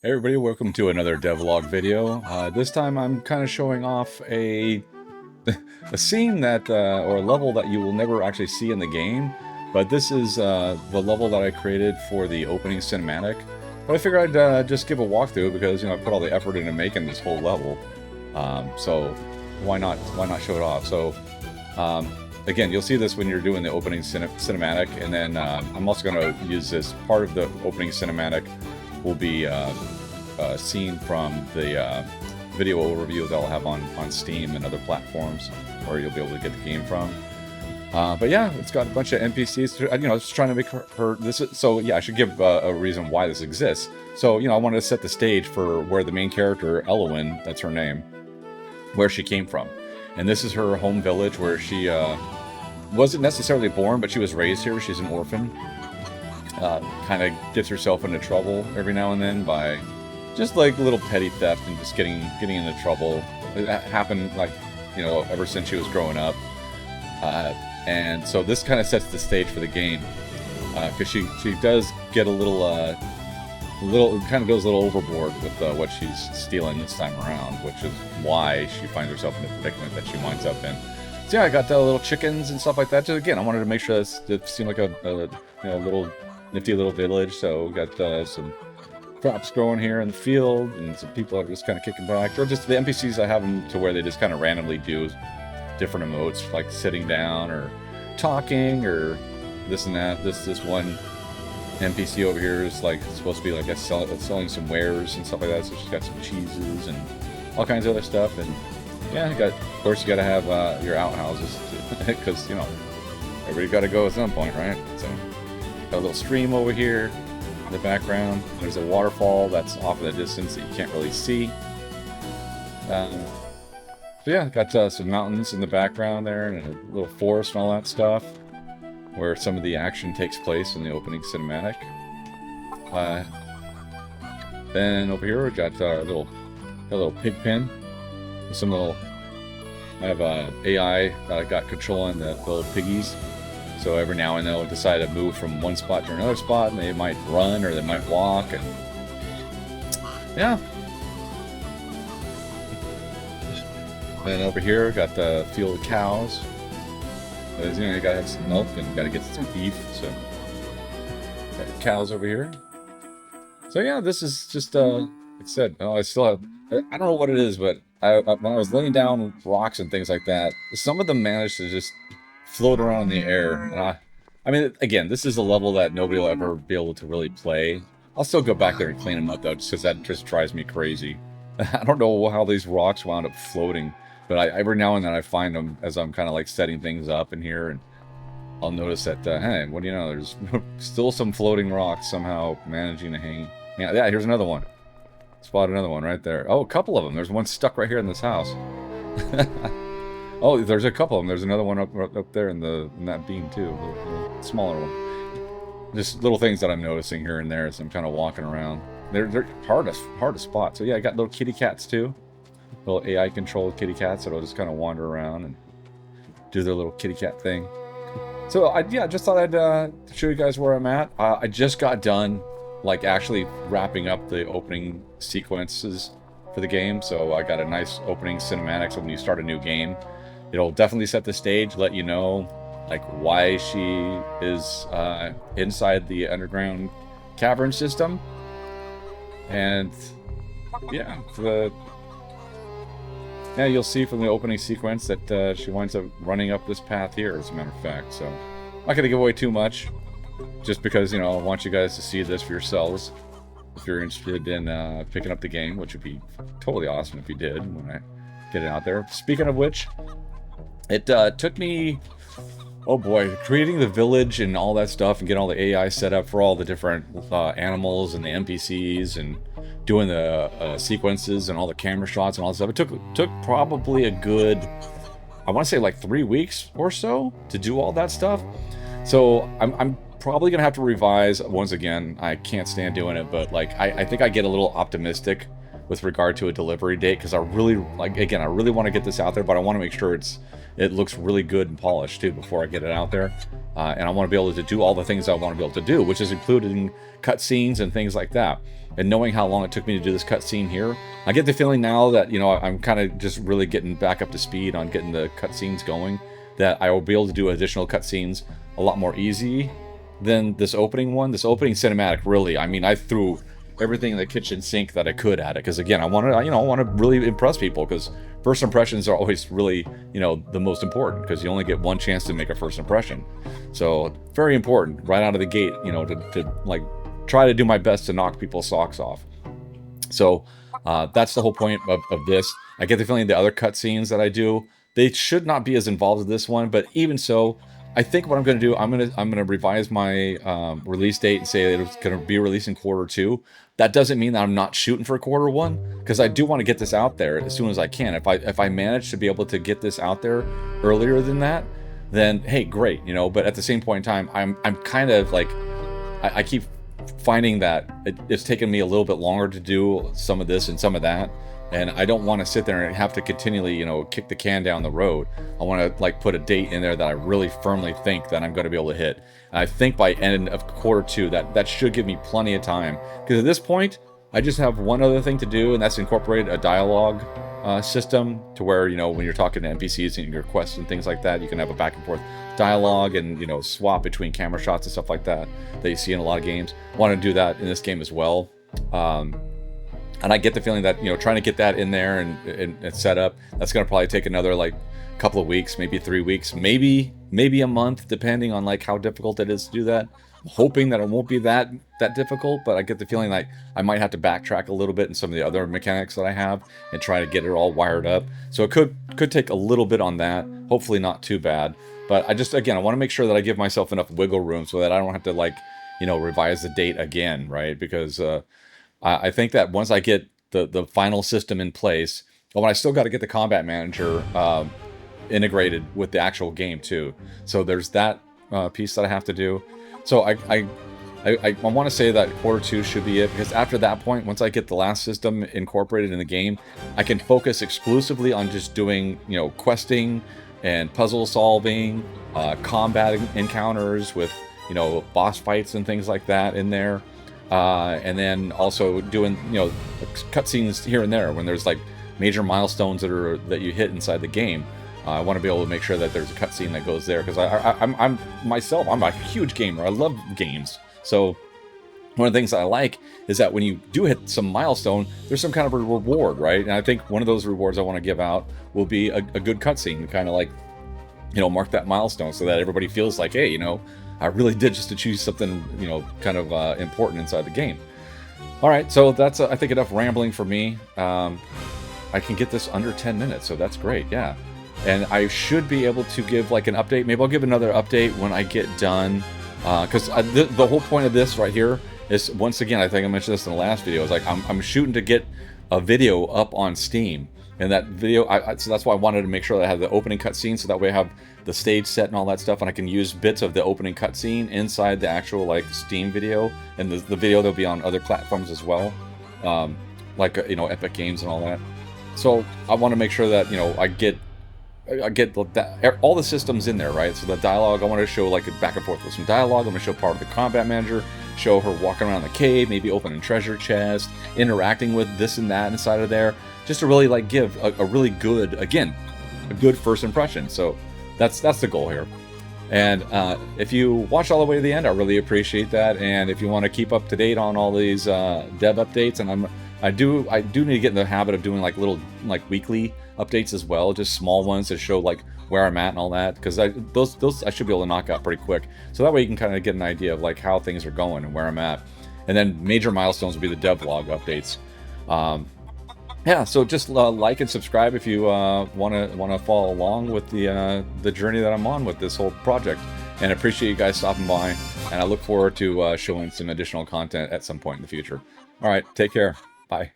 Hey everybody, welcome to another devlog video. This time I'm kind of showing off a scene that, or a level that you will never actually see in the game, but this is the level that I created for the opening cinematic. But I figured I'd just give a walkthrough because, I put all the effort into making this whole level. So why not show it off? So again, you'll see this when you're doing the opening cinematic, and then I'm also going to use this part of the opening cinematic will be a scene from the video overview that I'll have on Steam and other platforms where you'll be able to get the game from. But yeah, it's got a bunch of NPCs. Just trying to make her this. So yeah, I should give a reason why this exists. So I wanted to set the stage for where the main character, Elowen, that's her name, where she came from. And this is her home village where she wasn't necessarily born, but she was raised here. She's an orphan. Kind of gets herself into trouble every now and then by just like little petty theft and just getting into trouble. It happened ever since she was growing up. And so this kind of sets the stage for the game because she does get a little kind of goes a little overboard with what she's stealing this time around, which is why she finds herself in the predicament that she winds up in. So yeah, I got little chickens and stuff like that. Just again, I wanted to make sure it seemed like a little nifty little village. So we got some crops growing here in the field, and some people are just kind of kicking back. Or just the NPCs, I have them to where they just kind of randomly do different emotes, like sitting down or talking or this and that. This one NPC over here is like supposed to be like selling some wares and stuff like that. So she's got some cheeses and all kinds of other stuff. And yeah, of course you got to have your outhouses because everybody got to go at some point, right? So got a little stream over here in the background. There's a waterfall that's off in the distance that you can't really see. So yeah, got some mountains in the background there and a little forest and all that stuff where some of the action takes place in the opening cinematic. Then over here we got a little pig pen with some little. I have AI that I got controlling the little piggies. So every now and then they'll decide to move from one spot to another spot, and they might run or they might walk, and yeah. Then over here, got the field of cows. Because, you gotta have some milk and gotta get some beef. So got cows over here. So yeah, this is just like I said. I still have. I don't know what it is, but when I was laying down rocks and things like that, some of them managed to just float around in the air. And I mean, again, this is a level that nobody will ever be able to really play. I'll still go back there and clean them up though, just because that just drives me crazy. I don't know how these rocks wound up floating, but every now and then I find them as I'm kind of like setting things up in here, and I'll notice that, hey, what do you know? There's still some floating rocks somehow managing to hang. Yeah, here's another one. Spot another one right there. Oh, a couple of them. There's one stuck right here in this house. Oh, there's a couple of them. There's another one up there in that beam too, the smaller one. Just little things that I'm noticing here and there as I'm kind of walking around. They're hard to spot. So yeah, I got little kitty cats too. Little AI controlled kitty cats that'll just kind of wander around and do their little kitty cat thing. So I just thought I'd show you guys where I'm at. I just got done like actually wrapping up the opening sequences for the game. So I got a nice opening cinematic. So when you start a new game, it'll definitely set the stage, let you know like why she is inside the underground cavern system. And yeah, you'll see from the opening sequence that she winds up running up this path here, as a matter of fact. So I'm not going to give away too much, just because, I want you guys to see this for yourselves. If you're interested in picking up the game, which would be totally awesome if you did when I get it out there. Speaking of which, it took me, oh boy, creating the village and all that stuff and getting all the AI set up for all the different animals and the NPCs and doing the sequences and all the camera shots and all that stuff. It took probably a good, I want to say like 3 weeks or so to do all that stuff. So I'm probably gonna have to revise once again. I can't stand doing it, but like I think I get a little optimistic with regard to a delivery date because I really want to get this out there, but I want to make sure it's it looks really good and polished too before I get it out there. And I want to be able to do all the things I want to be able to do, which is including cutscenes and things like that. And knowing how long it took me to do this cutscene here, I get the feeling now that, you know, I'm kind of just really getting back up to speed on getting the cutscenes going, that I will be able to do additional cutscenes a lot more easy than this opening one. This opening cinematic, really, I mean, I threw everything in the kitchen sink that I could at it, because again, I want to, you know, I want to really impress people, because first impressions are always really, you know, the most important, because you only get one chance to make a first impression. So very important right out of the gate, you know, to like try to do my best to knock people's socks off. So that's the whole point of this. I get the feeling the other cutscenes that I do, they should not be as involved as this one, but even so, I think what I'm going to do, I'm going to revise my release date and say that it's going to be released in Q2. That doesn't mean that I'm not shooting for Q1, because I do want to get this out there as soon as I can. If I manage to be able to get this out there earlier than that, then hey, great, you know. But at the same point in time, I'm kind of like, I keep finding that it's taken me a little bit longer to do some of this and some of that. And I don't want to sit there and have to continually, you know, kick the can down the road. I want to like put a date in there that I really firmly think that I'm going to be able to hit. And I think by end of Q2, that should give me plenty of time. Because at this point, I just have one other thing to do, and that's incorporate a dialogue system to where, you know, when you're talking to NPCs and your quests and things like that, you can have a back and forth dialogue and, you know, swap between camera shots and stuff like that you see in a lot of games. I want to do that in this game as well. And I get the feeling that, you know, trying to get that in there and set up, that's going to probably take another like couple of weeks, maybe 3 weeks, maybe a month, depending on like how difficult it is to do that. I'm hoping that it won't be that difficult, but I get the feeling like I might have to backtrack a little bit in some of the other mechanics that I have and try to get it all wired up. So it could take a little bit on that. Hopefully not too bad. But I want to make sure that I give myself enough wiggle room so that I don't have to like, you know, revise the date again, right? Because I think that once I get the final system in place, oh, and I still got to get the combat manager integrated with the actual game too. So there's that piece that I have to do. So I want to say that Q2 should be it, because after that point, once I get the last system incorporated in the game, I can focus exclusively on just doing, you know, questing and puzzle solving, combat encounters with, you know, boss fights and things like that in there. And then also doing, you know, cutscenes here and there when there's like major milestones that you hit inside the game. I want to be able to make sure that there's a cutscene that goes there, because I'm a huge gamer. I love games. So one of the things that I like is that when you do hit some milestone, there's some kind of a reward, right? And I think one of those rewards I want to give out will be a good cutscene, kind of like, you know, mark that milestone so that everybody feels like, hey, you know, I really did just achieve something, you know, kind of important inside the game. All right, so that's, I think, enough rambling for me. I can get this under 10 minutes, so that's great, yeah. And I should be able to give, like, an update. Maybe I'll give another update when I get done. Because the whole point of this right here is, once again, I think I mentioned this in the last video, is like, I'm shooting to get a video up on Steam. And that video, so that's why I wanted to make sure that I have the opening cutscene, so that way I have the stage set and all that stuff, and I can use bits of the opening cutscene inside the actual like Steam video, and the video that'll be on other platforms as well, like you know, Epic Games and all that. So I want to make sure that, you know, I get all the systems in there, right? So the dialogue, I want to show like a back and forth with some dialogue. I'm going to show part of the combat manager, show her walking around the cave, maybe opening treasure chest, interacting with this and that inside of there, just to really like give a really good, again, a good first impression. So that's the goal here. And if you watch all the way to the end, I really appreciate that. And if you want to keep up to date on all these dev updates, and I do need to get in the habit of doing like little like weekly updates as well, just small ones to show like where I'm at and all that, because those I should be able to knock out pretty quick. So that way you can kind of get an idea of like how things are going and where I'm at. And then major milestones will be the devlog updates. Yeah, so just like and subscribe if you want to follow along with the journey that I'm on with this whole project. And I appreciate you guys stopping by, and I look forward to showing some additional content at some point in the future. All right, take care. Bye.